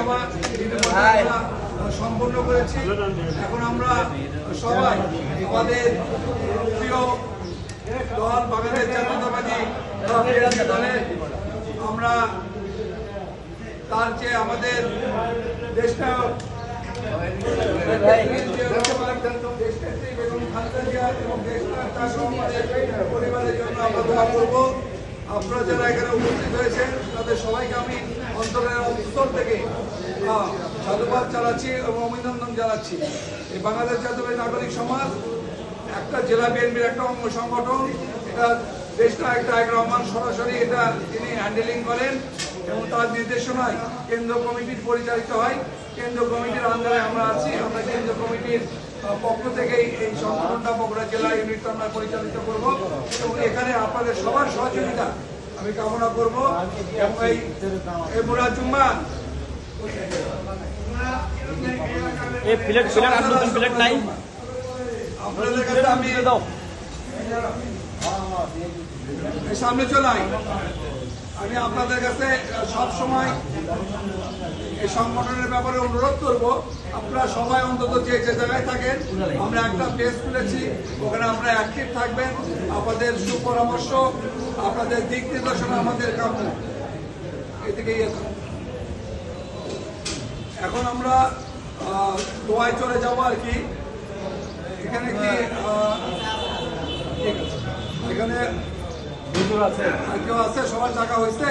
সভা সম্পন্ন করেছি। এখন আমরা সবাই আমাদের প্রিয় দল বাংলাদেশ জাতীয়তাবাদী দলে আমরা তার যে আমাদের দেশনায়ক পরিবারের জন্য আমরা দোয়া করবো। আপনারা যারা এখানে উপস্থিত হয়েছেন তাদের সবাইকে আমি অন্তরের স্তর থেকে সাধুবাদ জানাচ্ছি এবং অভিনন্দন জানাচ্ছি। এই বাংলাদেশ জাতীয় নাগরিক সমাজ একটা জেলা বিএনপির একটা অঙ্গ সংগঠন, এটা দেশনায়ক তারেক রহমান সরাসরি এটা তিনি হ্যান্ডেলিং করেন এবং তার নির্দেশনায় কেন্দ্র কমিটির পরিচালিত হয়। কেন্দ্র কমিটির আন্ডারে আমরা আছি। আমরা কেন্দ্র কমিটির পক্ষ থেকেই এই সংগঠনটা বগুড়া জেলা ইউনিট আমরা পরিচালিত করব এবং এখানে আপনাদের সবার সহযোগিতা আমি কামনা করব। এবং এই মুরাজুম্মা আপনাদের কাছে আমি সামনে চলাই। আমি আপনাদের কাছে সব সময় এই সংগঠনের ব্যাপারে অনুরোধ করব, আপনারা সবাই অন্তত যে যে জায়গায় থাকেন, আমরা একটা পেজ খুলেছি, ওখানে আমরা অ্যাক্টিভ থাকবেন। আপনাদের সুপরামর্শ, আপনাদের দিক নির্দেশনা আমাদের কাম্য। এদিকে এখন আমরা দোয়ায় চলে যাবো আর কি। এখানে কি এখানে কেউ আছে? সবার টাকা হয়েছে।